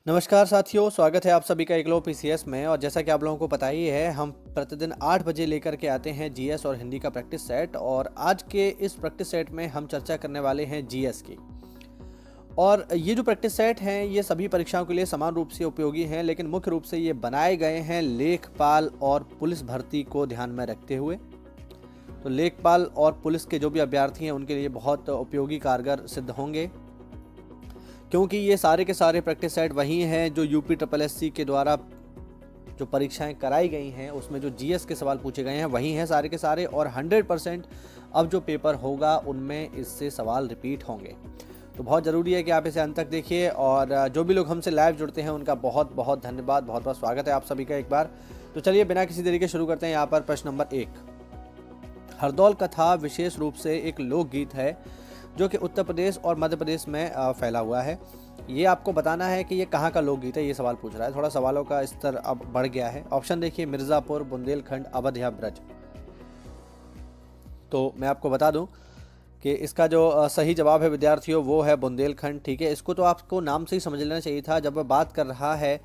नमस्कार साथियों, स्वागत है आप सभी का एकलव्य पीसीएस में। और जैसा कि आप लोगों को पता ही है, हम प्रतिदिन 8 बजे लेकर के आते हैं जीएस और हिंदी का प्रैक्टिस सेट। और आज के इस प्रैक्टिस सेट में हम चर्चा करने वाले हैं जीएस की। और ये जो प्रैक्टिस सेट हैं ये सभी परीक्षाओं के लिए समान रूप से उपयोगी हैं, लेकिन मुख्य रूप से ये बनाए गए हैं लेखपाल और पुलिस भर्ती को ध्यान में रखते हुए। तो लेखपाल और पुलिस के जो भी अभ्यर्थी हैं उनके लिए बहुत उपयोगी कारगर सिद्ध होंगे, क्योंकि ये सारे के सारे प्रैक्टिस सेट वही हैं जो यूपी SSSC के द्वारा जो परीक्षाएं कराई गई हैं उसमें जो जीएस के सवाल पूछे गए हैं वही हैं सारे के सारे। और 100% अब जो पेपर होगा उनमें इससे सवाल रिपीट होंगे। तो बहुत ज़रूरी है कि आप इसे अंत तक देखिए। और जो भी लोग हमसे लाइव जुड़ते हैं उनका बहुत बहुत धन्यवाद, बहुत बहुत स्वागत है आप सभी का एक बार। तो चलिए बिना किसी देरी के शुरू करते हैं। यहाँ पर प्रश्न नंबर 1, हरदौल कथा विशेष रूप से एक लोकगीत है जो कि उत्तर प्रदेश और मध्य प्रदेश में फैला हुआ है। ये आपको बताना है कि ये कहाँ का लोकगीत है, ये सवाल पूछ रहा है। थोड़ा सवालों का स्तर अब बढ़ गया है। ऑप्शन देखिए, मिर्ज़ापुर, बुंदेलखंड, अवध या ब्रज। तो मैं आपको बता दूं कि इसका जो सही जवाब है विद्यार्थियों वो है बुंदेलखंड। ठीक है, इसको तो आपको नाम से ही समझ लेना चाहिए था। जब वह बात कर रहा है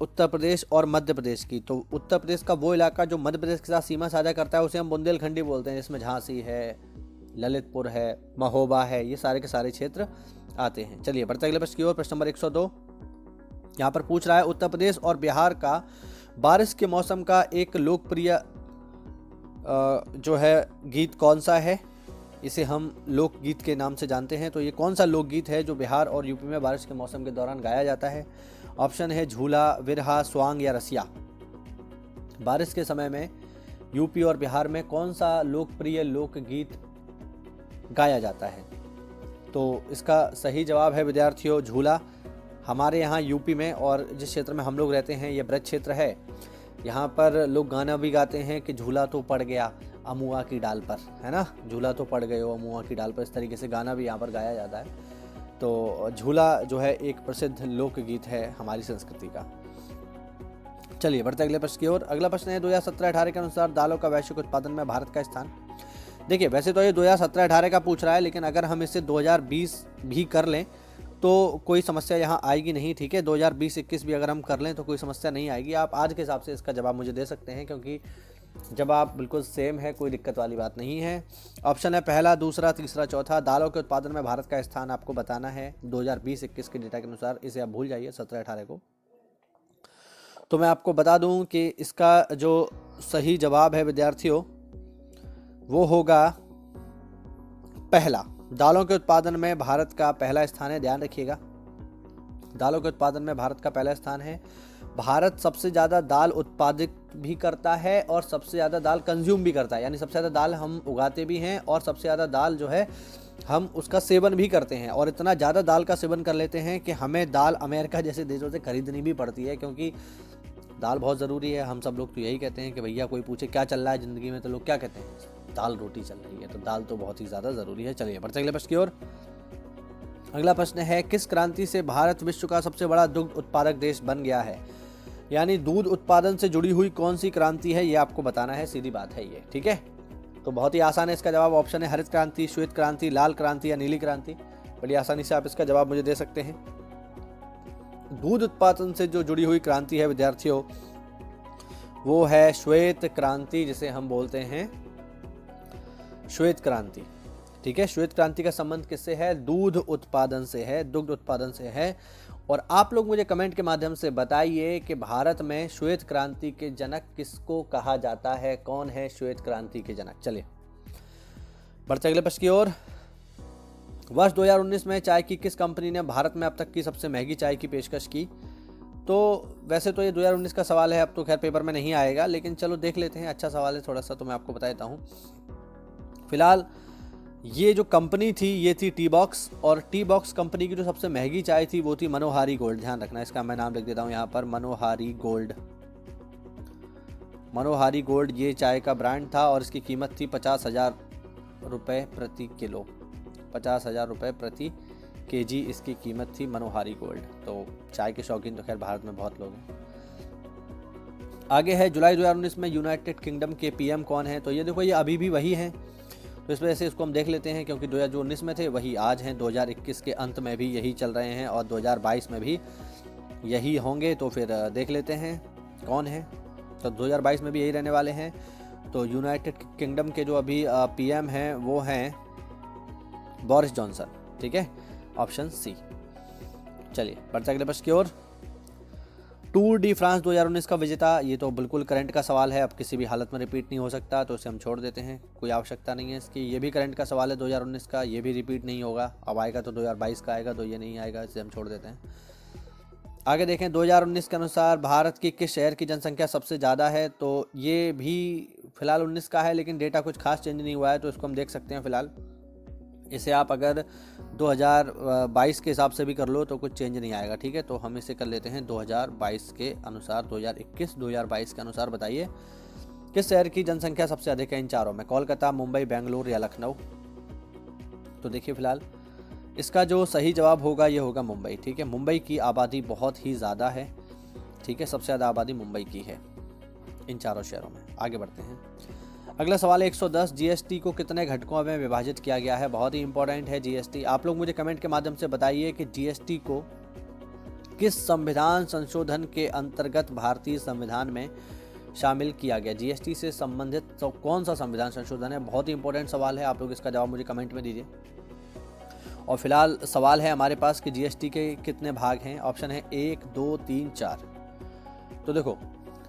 उत्तर प्रदेश और मध्य प्रदेश की, तो उत्तर प्रदेश का वो इलाका जो मध्य प्रदेश के साथ सीमा साझा करता है उसे हम बुंदेलखंड ही बोलते हैं, जिसमें झांसी है, ललितपुर है, महोबा है, ये सारे के सारे क्षेत्र आते हैं। चलिए बढ़ते अगले प्रश्न की ओर। प्रश्न नंबर 102 यहाँ पर पूछ रहा है, उत्तर प्रदेश और बिहार का बारिश के मौसम का एक लोकप्रिय जो है गीत कौन सा है? इसे हम लोकगीत के नाम से जानते हैं। तो ये कौन सा लोकगीत है जो बिहार और यूपी में बारिश के मौसम के दौरान गाया जाता है? ऑप्शन है झूला, विरहा, स्वांग या रसिया। बारिश के समय में यूपी और बिहार में कौन सा लोकप्रिय लोकगीत गाया जाता है? तो इसका सही जवाब है विद्यार्थियों झूला। हमारे यहाँ यूपी में और जिस क्षेत्र में हम लोग रहते हैं ये ब्रज क्षेत्र है, यहाँ पर लोग गाना भी गाते हैं कि झूला तो पड़ गया अमुआ की डाल पर, है ना, झूला तो पड़ गए हो अमुआ की डाल पर। इस तरीके से गाना भी यहाँ पर गाया जाता है। तो झूला जो है एक प्रसिद्ध लोकगीत है हमारी संस्कृति का। चलिए बढ़ते अगले प्रश्न की ओर। अगला प्रश्न है 2017-18 के अनुसार दालों का वैश्विक उत्पादन में भारत का स्थान। देखिए वैसे तो ये 2017-18 का पूछ रहा है, लेकिन अगर हम इसे 2020 भी कर लें तो कोई समस्या यहाँ आएगी नहीं। ठीक है, 2020-21 भी अगर हम कर लें तो कोई समस्या नहीं आएगी। आप आज के हिसाब से इसका जवाब मुझे दे सकते हैं, क्योंकि जवाब बिल्कुल सेम है, कोई दिक्कत वाली बात नहीं है। ऑप्शन है पहला, दूसरा, तीसरा, चौथा। दालों के उत्पादन में भारत का स्थान आपको बताना है 2020-21 के डेटा के अनुसार। इसे आप भूल जाइए 17-18 को। तो मैं आपको बता दूं कि इसका जो सही जवाब है विद्यार्थियों वो होगा पहला। दालों के उत्पादन में भारत का पहला स्थान है, ध्यान रखिएगा। दालों के उत्पादन में भारत का पहला स्थान है। भारत सबसे ज़्यादा दाल उत्पादित भी करता है और सबसे ज़्यादा दाल कंज्यूम भी करता है, यानी सबसे ज़्यादा दाल हम उगाते भी हैं और सबसे ज़्यादा दाल जो है हम उसका सेवन भी करते हैं। और इतना ज़्यादा दाल का सेवन कर लेते हैं कि हमें दाल अमेरिका जैसे देशों से खरीदनी भी पड़ती है, क्योंकि दाल बहुत ज़रूरी है। हम सब लोग तो यही कहते हैं कि भैया कोई पूछे क्या चल रहा है ज़िंदगी में, तो लोग क्या कहते हैं, दाल रोटी चल रही है। तो दाल तो बहुत ही ज़्यादा ज़रूरी है। चलिए बढ़ते अगले प्रश्न की ओर। अगला प्रश्न है, किस क्रांति से भारत विश्व का सबसे बड़ा दुग्ध उत्पादक देश बन गया है? यानी दूध उत्पादन से जुड़ी हुई कौन सी क्रांति है ये आपको बताना है, सीधी बात है ये। ठीक है, तो बहुत ही आसान है इसका जवाब। ऑप्शन है हरित क्रांति, श्वेत क्रांति, लाल क्रांति या नीली क्रांति। बड़ी आसानी से आप इसका जवाब मुझे दे सकते हैं। दूध उत्पादन से जो जुड़ी हुई क्रांति है विद्यार्थियों वो है श्वेत क्रांति, जिसे हम बोलते हैं श्वेत क्रांति। ठीक है, श्वेत क्रांति का संबंध किससे है? दूध उत्पादन से है, दुग्ध उत्पादन से है। और आप लोग मुझे कमेंट के माध्यम से बताइए कि भारत में श्वेत क्रांति के जनक किसको कहा जाता है, कौन है श्वेत क्रांति के जनक? चलिए बढ़ते अगले प्रश्न की ओर। वर्ष 2019 में चाय की किस कंपनी ने भारत में अब तक की सबसे महंगी चाय की पेशकश की? तो वैसे तो ये 2019 का सवाल है, अब तो खैर पेपर में नहीं आएगा, लेकिन चलो देख लेते हैं। अच्छा सवाल है थोड़ा सा, तो मैं आपको बता देता हूँ। फिलहाल ये जो कंपनी थी ये थी टी बॉक्स, और टी बॉक्स कंपनी की जो सबसे महंगी चाय थी वो थी मनोहारी गोल्ड। ध्यान रखना, इसका मैं नाम लिख देता हूँ यहाँ पर, मनोहारी गोल्ड। मनोहारी गोल्ड ये चाय का ब्रांड था और इसकी कीमत थी 50,000 रुपये प्रति किलो। 50,000 रुपये प्रति केजी इसकी कीमत थी मनोहारी गोल्ड। तो चाय के शौकीन तो खैर भारत में बहुत लोग हैं। आगे है जुलाई 2019 में यूनाइटेड किंगडम के पीएम कौन है? तो ये देखो ये अभी भी वही हैं, तो इस वजह से इसको हम देख लेते हैं, क्योंकि 2019 में थे वही आज हैं, 2021 के अंत में भी यही चल रहे हैं और 2022 में भी यही होंगे तो फिर देख लेते हैं कौन है। तो 2022 में भी यही रहने वाले हैं। तो यूनाइटेड किंगडम के जो अभी पीएम हैं वो हैं बोरिस जॉनसन, ठीक है, ऑप्शन सी। चलिए बढ़ते अगले प्रश्न की ओर। टूर डी फ्रांस 2019 का विजेता, ये तो बिल्कुल करंट का सवाल है, अब किसी भी हालत में रिपीट नहीं हो सकता, तो इसे हम छोड़ देते हैं, कोई आवश्यकता नहीं है इसकी। ये भी करंट का सवाल है 2019 का, ये भी रिपीट नहीं होगा, अब आएगा तो 2022 का आएगा, तो ये नहीं आएगा, इसे हम छोड़ देते हैं। आगे देखें, 2019 के अनुसार भारत की किस शहर की जनसंख्या सबसे ज़्यादा है, तो ये भी फिलहाल 19 का है, लेकिन डेटा कुछ खास चेंज नहीं हुआ है, तो इसको हम देख सकते हैं फिलहाल। इसे आप अगर 2022 के हिसाब से भी कर लो तो कुछ चेंज नहीं आएगा, ठीक है। तो हम इसे कर लेते हैं 2022 के अनुसार, 2021-2022 के अनुसार बताइए किस शहर की जनसंख्या सबसे अधिक है इन चारों में, कोलकाता, मुंबई, बेंगलुरु या लखनऊ। तो देखिए फिलहाल इसका जो सही जवाब होगा ये होगा मुंबई, ठीक है। मुंबई की आबादी बहुत ही ज़्यादा है, ठीक है, सबसे ज़्यादा आबादी मुंबई की है इन चारों शहरों में। आगे बढ़ते हैं, अगला सवाल है 110, जीएसटी को कितने घटकों में विभाजित किया गया है। बहुत ही इंपॉर्टेंट है जीएसटी। आप लोग मुझे कमेंट के माध्यम से बताइए कि जीएसटी को किस संविधान संशोधन के अंतर्गत भारतीय संविधान में शामिल किया गया। जीएसटी से संबंधित तो कौन सा संविधान संशोधन है, बहुत ही इंपॉर्टेंट सवाल है, आप लोग इसका जवाब मुझे कमेंट में दीजिए। और फिलहाल सवाल है हमारे पास कि जीएसटी के कितने भाग हैं। ऑप्शन है 1, 2, 3, 4। तो देखो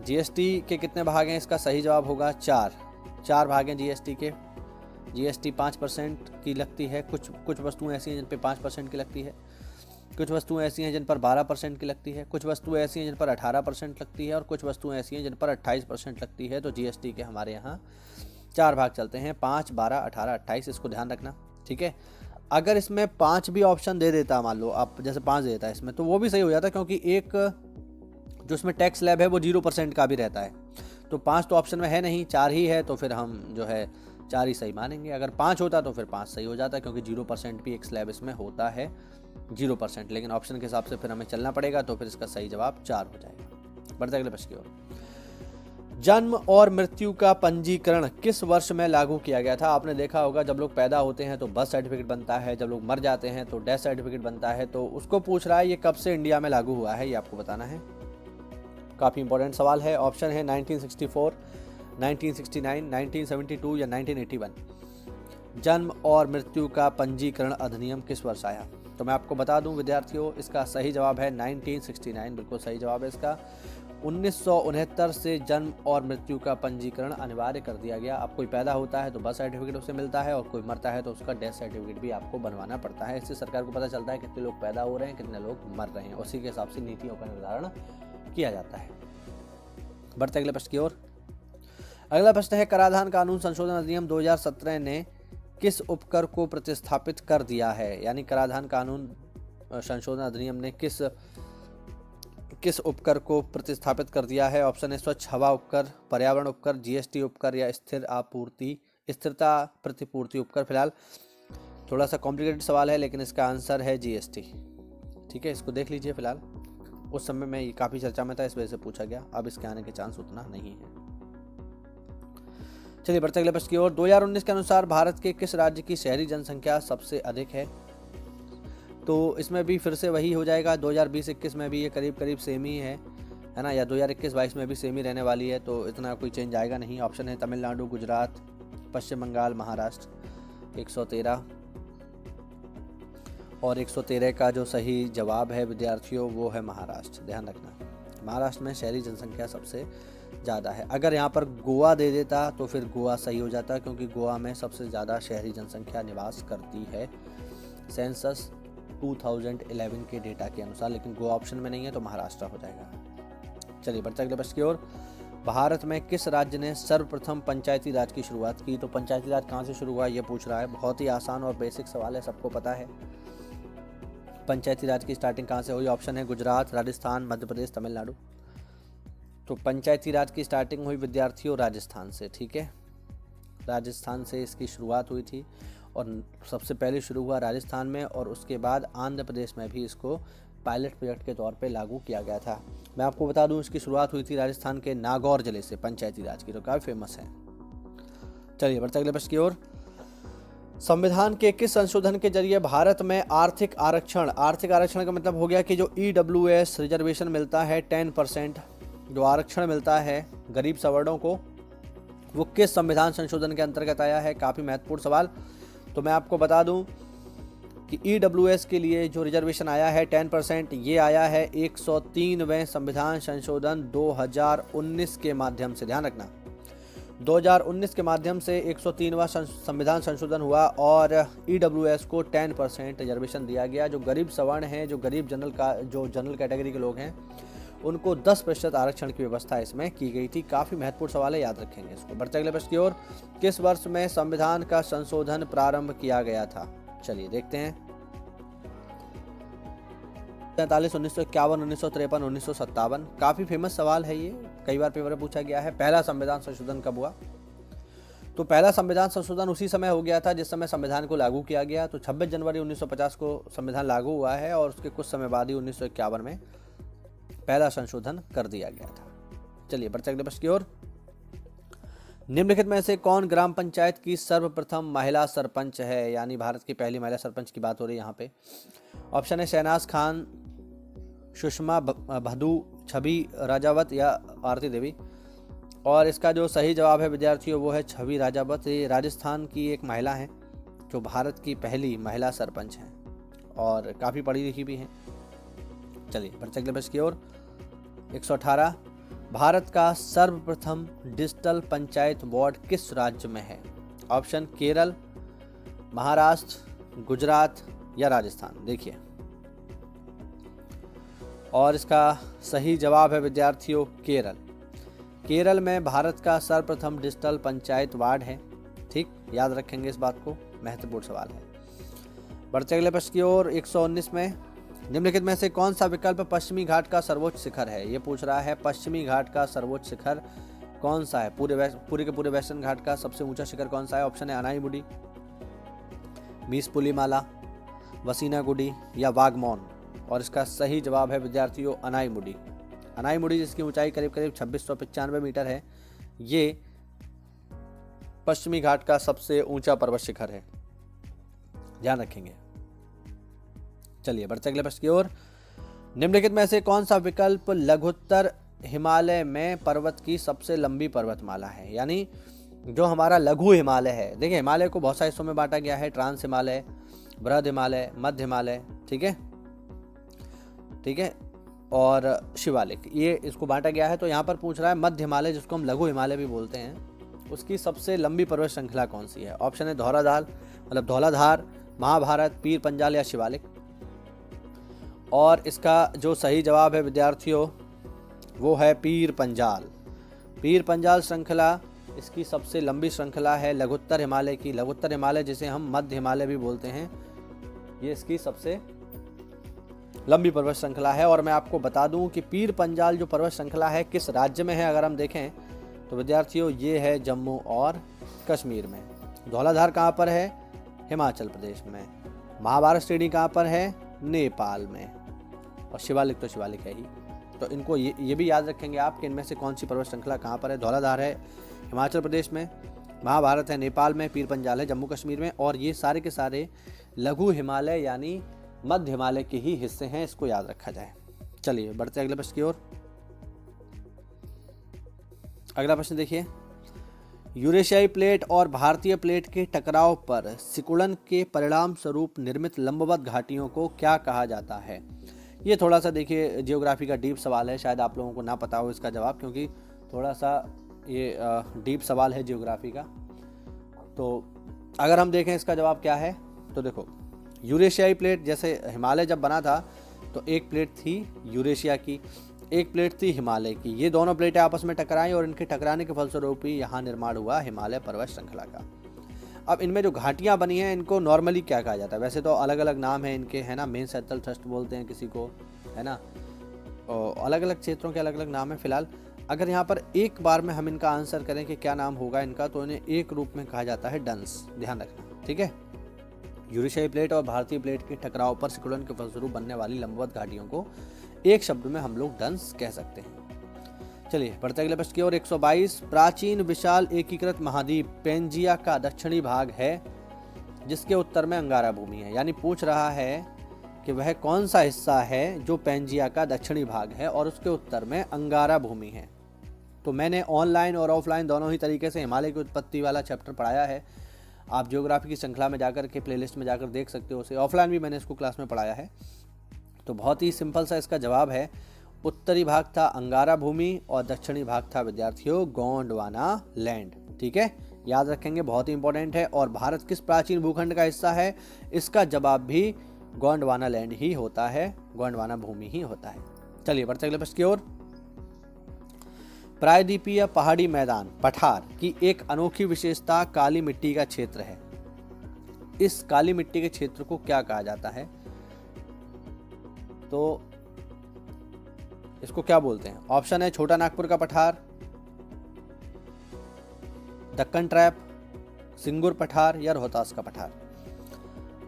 जीएसटी के कितने भाग हैं, इसका सही जवाब होगा 4 भाग हैं जीएसटी के। जीएसटी 5% की लगती है, कुछ वस्तुएं ऐसी हैं जिन पर 5% की लगती है, कुछ वस्तुएं ऐसी हैं जिन पर 12% की लगती है, कुछ वस्तुएं ऐसी हैं जिन पर 18% लगती है, और कुछ वस्तुएं ऐसी हैं जिन पर 28% लगती है। तो जीएसटी के हमारे यहाँ 4 भाग चलते हैं, 5, 12, 18, 28, इसको ध्यान रखना, ठीक है। अगर इसमें 5 भी ऑप्शन दे देता, मान लो आप जैसे 5 दे देता है इसमें, तो वो भी सही हो जाता, क्योंकि एक जो इसमें टैक्स स्लैब है वो 0% का भी रहता है। तो 5 तो ऑप्शन में है नहीं, 4 ही है, तो फिर हम जो है 4 ही सही मानेंगे। अगर 5 होता तो फिर 5 सही हो जाता, क्योंकि 0% भी एक स्लैब इसमें होता है 0%, लेकिन ऑप्शन के हिसाब से फिर हमें चलना पड़ेगा, तो फिर इसका सही जवाब 4 हो जाएगा। बढ़ते अगले प्रश्न की ओर। जन्म और मृत्यु का पंजीकरण किस वर्ष में लागू किया गया था। आपने देखा होगा जब लोग पैदा होते हैं तो बर्थ सर्टिफिकेट बनता है, जब लोग मर जाते हैं तो डेथ सर्टिफिकेट बनता है, तो उसको पूछ रहा है ये कब से इंडिया में लागू हुआ है, ये आपको बताना है। काफ़ी इंपॉर्टेंट सवाल है। ऑप्शन है 1964, 1969, 1972 या 1981। जन्म और मृत्यु का पंजीकरण अधिनियम किस वर्ष आया। तो मैं आपको बता दूं विद्यार्थियों, इसका सही जवाब है 1969, बिल्कुल सही जवाब है इसका। 1969 से जन्म और मृत्यु का पंजीकरण अनिवार्य कर दिया गया। अब कोई पैदा होता है तो बर्थ सर्टिफिकेट उससे मिलता है, और कोई मरता है तो उसका डेथ सर्टिफिकेट भी आपको बनवाना पड़ता है। इससे सरकार को पता चलता है कितने लोग पैदा हो रहे हैं, कितने लोग मर रहे हैं, उसी के हिसाब से नीतियों का निर्धारण किया जाता है। बढ़ते अगले प्रश्न की ओर। अगला प्रश्न है, कराधान कानून संशोधन अधिनियम 2017 ने किस उपकर को प्रतिस्थापित कर दिया है। यानी कराधान कानून संशोधन अधिनियम ने किस उपकर को प्रतिस्थापित कर दिया है। ऑप्शन है स्वच्छ हवा उपकर, पर्यावरण उपकर, जीएसटी उपकर या स्थिरता प्रतिपूर्ति उपकर। फिलहाल थोड़ा सा कॉम्प्लिकेटेड सवाल है, लेकिन इसका आंसर है जीएसटी, ठीक है, इसको देख लीजिए। फिलहाल उस समय में ये काफ़ी चर्चा में था, इस वजह से पूछा गया, अब इसके आने के चांस उतना नहीं है। चलिए बढ़ते अगले प्रश्न की ओर। 2019 के अनुसार भारत के किस राज्य की शहरी जनसंख्या सबसे अधिक है। तो इसमें भी फिर से वही हो जाएगा, 2020-21 में भी ये करीब करीब सेम ही है ना, या 2021-22 में भी सेम ही रहने वाली है, तो इतना कोई चेंज आएगा नहीं। ऑप्शन है तमिलनाडु, गुजरात, पश्चिम बंगाल, महाराष्ट्र। 113 और 113 का जो सही जवाब है विद्यार्थियों वो है महाराष्ट्र। ध्यान रखना, महाराष्ट्र में शहरी जनसंख्या सबसे ज़्यादा है। अगर यहाँ पर गोवा दे देता तो फिर गोवा सही हो जाता, क्योंकि गोवा में सबसे ज़्यादा शहरी जनसंख्या निवास करती है सेंसस 2011 के डेटा के अनुसार, लेकिन गोवा ऑप्शन में नहीं है तो महाराष्ट्र हो जाएगा। चलिए बढ़ते अगले प्रश्न की ओर। भारत में किस राज्य ने सर्वप्रथम पंचायती राज की शुरुआत की। तो पंचायती राज कहाँ से शुरू हुआ ये पूछ रहा है, बहुत ही आसान और बेसिक सवाल है, सबको पता है। पंचायती राज की स्टार्टिंग कहाँ से हुई। ऑप्शन है गुजरात, राजस्थान, मध्य प्रदेश, तमिलनाडु। तो पंचायती राज की स्टार्टिंग हुई विद्यार्थियों राजस्थान से, ठीक है, राजस्थान से इसकी शुरुआत हुई थी, और सबसे पहले शुरू हुआ राजस्थान में, और उसके बाद आंध्र प्रदेश में भी इसको पायलट प्रोजेक्ट के तौर पे लागू किया गया था। मैं आपको बता दूं इसकी शुरुआत हुई थी राजस्थान के नागौर जिले से, पंचायती राज की, तो काफ़ी फेमस है। चलिए बढ़ते अगले प्रश्न की ओर। संविधान के किस संशोधन के जरिए भारत में आर्थिक आरक्षण का मतलब हो गया कि जो EWS रिजर्वेशन मिलता है 10%, जो आरक्षण मिलता है गरीब सवर्णों को, वो किस संविधान संशोधन के अंतर्गत आया है? काफ़ी महत्वपूर्ण सवाल। तो मैं आपको बता दूं कि EWS के लिए जो रिजर्वेशन आया है 10%, ये आया है 103वें संविधान संशोधन 2019 के माध्यम से। ध्यान रखना, 2019 के माध्यम से 103वां संविधान संशोधन हुआ और EWS को 10% रिजर्वेशन दिया गया। जो गरीब सवर्ण हैं, जो गरीब जनरल कैटेगरी के लोग हैं, उनको 10% आरक्षण की व्यवस्था इसमें की गई थी। काफ़ी महत्वपूर्ण सवाल है, याद रखेंगे इसको। बढ़ते अगले प्रश्न की ओर। किस वर्ष में संविधान का संशोधन प्रारंभ किया गया था? चलिए देखते हैं। 1943, 1951, 1953, 1957। काफ़ी फेमस सवाल है ये, कई बार पेपर में पूछा गया है। पहला संविधान संशोधन कब हुआ? तो पहला संविधान संशोधन उसी समय हो गया था जिस समय संविधान को लागू किया गया। तो 26 जनवरी 1950 को संविधान लागू हुआ है और उसके कुछ समय बाद ही 1951 में पहला संशोधन कर दिया गया था। चलिए बढ़ते अगले प्रश्न की ओर। निम्नलिखित में से कौन ग्राम पंचायत की सर्वप्रथम महिला सरपंच है? यानी भारत की पहली महिला सरपंच की बात हो रही है यहाँ पे। ऑप्शन है शहनाज खान, सुषमा भदू, छवि राजावत या आरती देवी। और इसका जो सही जवाब है विद्यार्थियों वो है छवि राजावत। ये राजस्थान की एक महिला हैं जो भारत की पहली महिला सरपंच हैं और काफ़ी पढ़ी लिखी भी हैं। चलिए बढ़ते अगले प्रश्न की ओर। 118, भारत का सर्वप्रथम डिजिटल पंचायत बोर्ड किस राज्य में है? ऑप्शन केरल, महाराष्ट्र, गुजरात या राजस्थान। देखिए, और इसका सही जवाब है विद्यार्थियों केरल। केरल में भारत का सर्वप्रथम डिजिटल पंचायत वार्ड है। ठीक, याद रखेंगे इस बात को, महत्वपूर्ण सवाल है। बढ़ते अगले प्रश्न की ओर। 119 में निम्नलिखित में से कौन सा विकल्प पश्चिमी घाट का सर्वोच्च शिखर है? ये पूछ रहा है पश्चिमी घाट का सर्वोच्च शिखर कौन सा है? पूरे के पूरे वेस्टर्न घाट का सबसे ऊंचा शिखर कौन सा है? ऑप्शन है अनाईमुडी, मीसपुलीमाला, वसीनागुडी या वागमोन। और इसका सही जवाब है विद्यार्थियों अनाईमुडी। अनाईमुडी जिसकी ऊंचाई करीब करीब 2695 मीटर है, ये पश्चिमी घाट का सबसे ऊंचा पर्वत शिखर है, ध्यान रखेंगे। चलिए बढ़ते अगले प्रश्न की ओर। निम्नलिखित में से कौन सा विकल्प लघुत्तर हिमालय में पर्वत की सबसे लंबी पर्वतमाला है? यानी जो हमारा लघु हिमालय है, देखिए हिमालय को बहुत सारे हिस्सों में बांटा गया है, ट्रांस हिमालय, बृहद हिमालय, मध्य हिमालय, ठीक है, और शिवालिक, ये इसको बांटा गया है। तो यहाँ पर पूछ रहा है मध्य हिमालय, जिसको हम लघु हिमालय भी बोलते हैं, उसकी सबसे लंबी पर्वत श्रृंखला कौन सी है? ऑप्शन है धौलाधार, महाभारत, पीर पंजाल या शिवालिक। और इसका जो सही जवाब है विद्यार्थियों वो है पीर पंजाल। पीर पंजाल श्रृंखला इसकी सबसे लंबी श्रृंखला है लघुत्तर हिमालय की। लघुत्तर हिमालय जिसे हम मध्य हिमालय भी बोलते हैं, ये इसकी सबसे लंबी पर्वत श्रृंखला है। और मैं आपको बता दूं कि पीर पंजाल जो पर्वत श्रृंखला है किस राज्य में है, अगर हम देखें तो विद्यार्थियों ये है जम्मू और कश्मीर में। धौलाधार कहाँ पर है? हिमाचल प्रदेश में। महाभारत श्रेणी कहाँ पर है? नेपाल में। और शिवालिक तो शिवालिक है ही। तो इनको ये भी याद रखेंगे आप कि इनमें से कौन सी पर्वत श्रृंखला कहाँ पर है। धौलाधार है हिमाचल प्रदेश में, महाभारत है नेपाल में, पीर पंजाल है जम्मू कश्मीर में, और ये सारे के सारे लघु हिमालय यानी मध्य हिमालय के ही हिस्से हैं, इसको याद रखा जाए। चलिए बढ़ते अगले प्रश्न की ओर। अगला प्रश्न देखिए, यूरेशियाई प्लेट और भारतीय प्लेट के टकराव पर सिकुड़न के परिणाम स्वरूप निर्मित लंबवत घाटियों को क्या कहा जाता है? ये थोड़ा सा देखिए जियोग्राफी का डीप सवाल है, शायद आप लोगों को ना पता हो इसका जवाब, क्योंकि थोड़ा सा ये डीप सवाल है जियोग्राफी का। तो अगर हम देखें इसका जवाब क्या है, तो देखो यूरेशियाई प्लेट, जैसे हिमालय जब बना था तो एक प्लेट थी यूरेशिया की, एक प्लेट थी हिमालय की। ये दोनों प्लेटें आपस में टकराई और इनके टकराने के फलस्वरूप ही यहाँ निर्माण हुआ हिमालय पर्वत श्रृंखला का। अब इनमें जो घाटियाँ बनी हैं इनको नॉर्मली क्या कहा जाता है? वैसे तो अलग अलग नाम है इनके, है ना। मेन सेंट्रल थ्रस्ट बोलते हैं किसी को, है ना, और अलग अलग क्षेत्रों के अलग अलग नाम है। फिलहाल अगर यहाँ पर एक बार में हम इनका आंसर करें कि क्या नाम होगा इनका, तो इन्हें एक रूप में कहा जाता है डंस, ध्यान रखना, ठीक है। यूरेशियाई प्लेट और भारतीय प्लेट के टकराव पर सिकुड़न के फलस्वरूप बनने वाली लंबवत घाटियों को एक शब्द में हम लोग डंस कह सकते हैं। चलिए बढ़ते अगले प्रश्न की ओर। 122, प्राचीन विशाल एकीकृत महाद्वीप पेंजिया का दक्षिणी भाग है जिसके उत्तर में अंगारा भूमि है। यानी पूछ रहा है कि वह कौन सा हिस्सा है जो पैंजिया का दक्षिणी भाग है, और उसके उत्तर में अंगारा भूमि है। तो मैंने ऑनलाइन और ऑफलाइन दोनों ही तरीके से हिमालय की उत्पत्ति वाला चैप्टर पढ़ाया है। आप ज्योग्राफी की श्रृंखला में जाकर के प्लेलिस्ट में जाकर देख सकते हो उसे। ऑफलाइन भी मैंने इसको क्लास में पढ़ाया है। तो बहुत ही सिंपल सा इसका जवाब है। उत्तरी भाग था अंगारा भूमि और दक्षिणी भाग था विद्यार्थियों गोंडवाना लैंड। ठीक है, याद रखेंगे, बहुत ही इंपॉर्टेंट है। और भारत किस प्राचीन भूखंड का हिस्सा है, इसका जवाब भी गोंडवाना लैंड ही होता है, गोंडवाना भूमि ही होता है। चलिए बढ़ते अगले प्रश्न की ओर। प्रायद्वीपीय पहाड़ी मैदान पठार की एक अनोखी विशेषता काली मिट्टी का क्षेत्र है। इस काली मिट्टी के क्षेत्र को क्या कहा जाता है? तो इसको क्या बोलते हैं? ऑप्शन है छोटा नागपुर का पठार, दक्कन ट्रैप, सिंगुर पठार या रोहतास का पठार।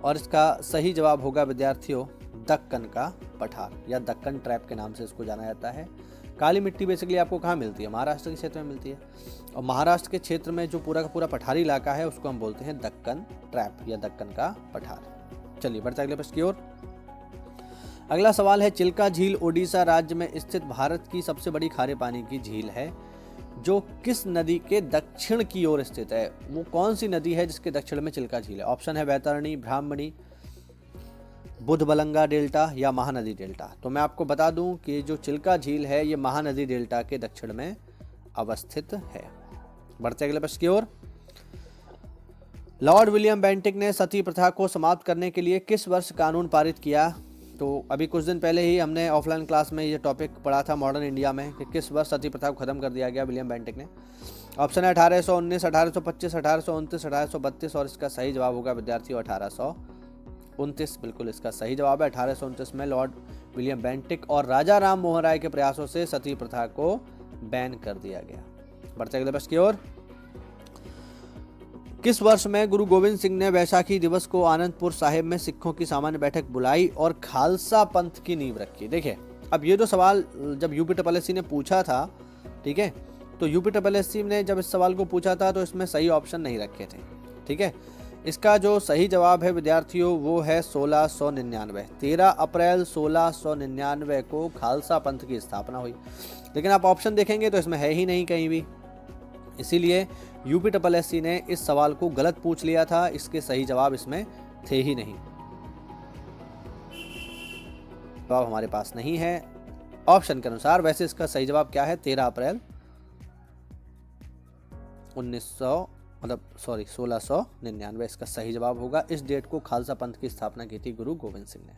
और इसका सही जवाब होगा विद्यार्थियों दक्कन का पठार या दक्कन ट्रैप के नाम से इसको जाना जाता है। काली मिट्टी बेसिकली आपको कहाँ मिलती है? महाराष्ट्र के क्षेत्र में मिलती है। और महाराष्ट्र के क्षेत्र में जो पूरा का पूरा पठारी इलाका है उसको हम बोलते हैं दक्कन ट्रैप या दक्कन का पठार। चलिए बढ़ते अगले प्रश्न की ओर। अगला सवाल है, चिल्का झील ओडिशा राज्य में स्थित भारत की सबसे बड़ी खारे पानी की झील है जो किस नदी के दक्षिण की ओर स्थित है? वो कौन सी नदी है जिसके दक्षिण में चिल्का झील है? ऑप्शन है बैतरणी, ब्राह्मणी, बुधबलंगा डेल्टा या महानदी डेल्टा। तो मैं आपको बता दूं कि जो चिल्का झील है ये महानदी डेल्टा के दक्षिण में अवस्थित है। बढ़ते अगले प्रश्न की ओर। लॉर्ड विलियम बेंटिक ने सती प्रथा को समाप्त करने के लिए किस वर्ष कानून पारित किया? तो अभी कुछ दिन पहले ही हमने ऑफलाइन क्लास में ये टॉपिक पढ़ा था मॉडर्न इंडिया में कि किस वर्ष सती प्रथा को खत्म कर दिया गया विलियम बेंटिक ने। ऑप्शन है 1819, 1825, 1829, 1832 और इसका सही जवाब होगा विद्यार्थियों 1829। बिल्कुल इसका सही जवाब है। 1829 में लॉर्ड विलियम बेंटिक और राजा राम मोहन राय के प्रयासों से सती प्रथा को बैन कर दिया गया। बढ़ते अगले प्रश्न की ओर। किस वर्ष में गुरु गोविंद सिंह ने बैसाखी दिवस को आनंदपुर साहिब में सिखों की सामान्य बैठक बुलाई और खालसा पंथ की नींव रखी? देखिए, अब ये जो सवाल जब यूपीएससी ने पूछा था, ठीक है, तो यूपीएससी ने जब इस सवाल को पूछा था तो इसमें सही ऑप्शन नहीं रखे थे। ठीक है, इसका जो सही जवाब है विद्यार्थियों वो है 1699। 13 अप्रैल 1699 को खालसा पंथ की स्थापना हुई। लेकिन आप ऑप्शन देखेंगे तो इसमें है ही नहीं कहीं भी, इसीलिए यूपीएससी ने इस सवाल को गलत पूछ लिया था। इसके सही जवाब इसमें थे ही नहीं, जवाब हमारे पास नहीं है ऑप्शन के अनुसार। वैसे इसका सही जवाब क्या है? 13 अप्रैल 1699 इसका सही जवाब होगा। इस डेट को खालसा पंथ की स्थापना की थी गुरु गोविंद सिंह ने।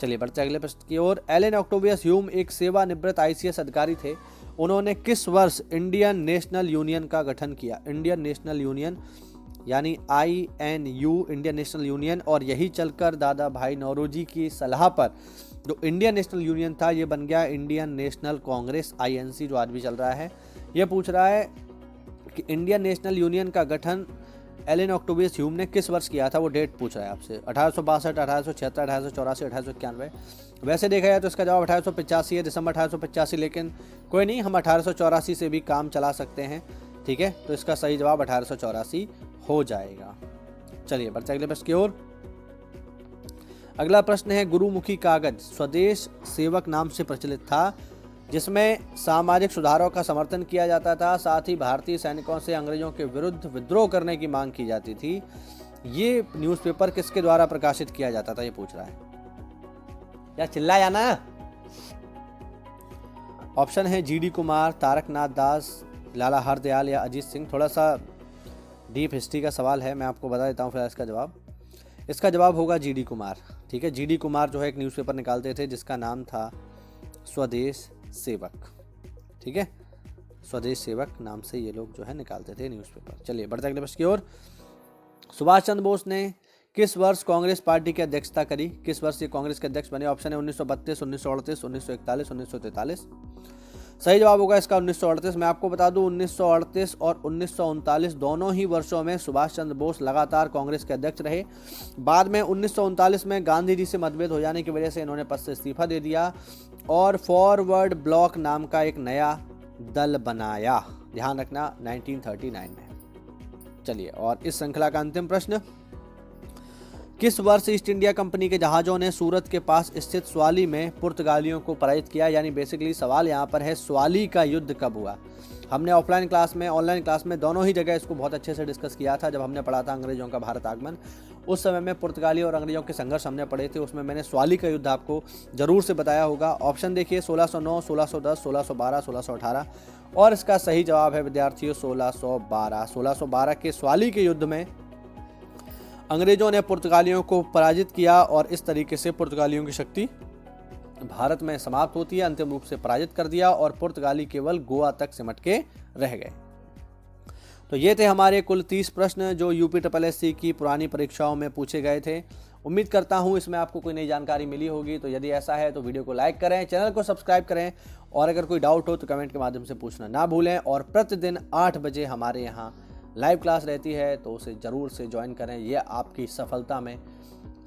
चलिए बढ़ते अगले प्रश्न की ओर। एलन ऑक्टेवियस ह्यूम एक सेवानिवृत्त आईसीएस अधिकारी थे। उन्होंने किस वर्ष इंडियन नेशनल यूनियन का गठन किया? इंडियन नेशनल यूनियन यानी INU, इंडियन नेशनल यूनियन। और यही चलकर दादा भाई नौरोजी की सलाह पर जो इंडियन नेशनल यूनियन था ये बन गया इंडियन नेशनल कांग्रेस INC, जो आज भी चल रहा है। ये पूछ रहा है कि इंडियन नेशनल यूनियन का गठन एलन ऑक्टेवियस ह्यूम ने किस वर्ष किया था, वो डेट पूछ रहा है आपसे। 1862, 1876, 1884, 1891। वैसे देखा जाए तो इसका जवाब 1885 है, दिसंबर 1885। लेकिन कोई नहीं, हम 1884 से भी काम चला सकते हैं। ठीक है, तो इसका सही जवाब 1884 हो जाएगा। चलिए बढ़ते अगले प्रश्न की ओर। अगला प्रश्न है, गुरुमुखी कागज स्वदेश सेवक नाम से प्रचलित था जिसमें सामाजिक सुधारों का समर्थन किया जाता था, साथ ही भारतीय सैनिकों से अंग्रेजों के विरुद्ध विद्रोह करने की मांग की जाती थी। ये न्यूज़पेपर किसके द्वारा प्रकाशित किया जाता था, ये पूछ रहा है। या चिल्ला जाना। ऑप्शन है GD कुमार, तारकनाथ दास, लाला हरदयाल या अजीत सिंह। थोड़ा सा डीप हिस्ट्री का सवाल है, मैं आपको बता देता हूँ फिर इसका जवाब। इसका जवाब होगा GD कुमार। ठीक है, GD कुमार जो है एक न्यूज़पेपर निकालते थे जिसका नाम था स्वदेश सेवक। ठीक है, स्वदेश सेवक नाम से ये लोग जो है निकालते थे न्यूज़पेपर। चलिए बढ़ते अगले प्रश्न की ओर। सुभाष चंद्र बोस ने किस वर्ष कांग्रेस पार्टी की अध्यक्षता करी? किस वर्ष ये कांग्रेस के अध्यक्ष बने? ऑप्शन है 1932, 1938, 1941, 1943। सही जवाब होगा इसका 1938। मैं आपको बता दूं 1938 और 1939 दोनों ही वर्षों में सुभाष चंद्र बोस लगातार कांग्रेस के अध्यक्ष रहे। बाद में 1939 में गांधी जी से मतभेद हो जाने की वजह से इन्होंने पद से इस्तीफा दे दिया और फॉरवर्ड ब्लॉक नाम का एक नया दल बनाया। ध्यान रखना 1939 में। चलिए, और इस श्रृंखला का अंतिम प्रश्न, किस वर्ष ईस्ट इंडिया कंपनी के जहाज़ों ने सूरत के पास स्थित स्वाली में पुर्तगालियों को पराजित किया? यानी बेसिकली सवाल यहाँ पर है स्वाली का युद्ध कब हुआ। हमने ऑफलाइन क्लास में, ऑनलाइन क्लास में, दोनों ही जगह इसको बहुत अच्छे से डिस्कस किया था। जब हमने पढ़ा था अंग्रेजों का भारत आगमन, उस समय में पुर्तगाली और अंग्रेजों के संघर्ष हमने पढ़े थे, उसमें मैंने स्वाली का युद्ध आपको जरूर से बताया होगा। ऑप्शन देखिए 1609, 1610, 1612, 1618 और इसका सही जवाब है विद्यार्थियों 1612। 1612 के स्वाली के युद्ध में अंग्रेजों ने पुर्तगालियों को पराजित किया और इस तरीके से पुर्तगालियों की शक्ति भारत में समाप्त होती है, अंतिम रूप से पराजित कर दिया और पुर्तगाली केवल गोवा तक सिमट के रह गए। तो ये थे हमारे कुल 30 प्रश्न जो यूपीएससी की पुरानी परीक्षाओं में पूछे गए थे। उम्मीद करता हूँ इसमें आपको कोई नई जानकारी मिली होगी। तो यदि ऐसा है तो वीडियो को लाइक करें, चैनल को सब्सक्राइब करें और अगर कोई डाउट हो तो कमेंट के माध्यम से पूछना ना भूलें। और प्रतिदिन 8 बजे हमारे यहाँ लाइव क्लास रहती है, तो उसे ज़रूर से ज्वाइन करें। यह आपकी सफलता में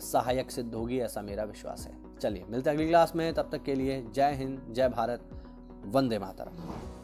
सहायक सिद्ध होगी, ऐसा मेरा विश्वास है। चलिए मिलते हैं अगली क्लास में, तब तक के लिए जय हिंद, जय भारत, वंदे मातरम।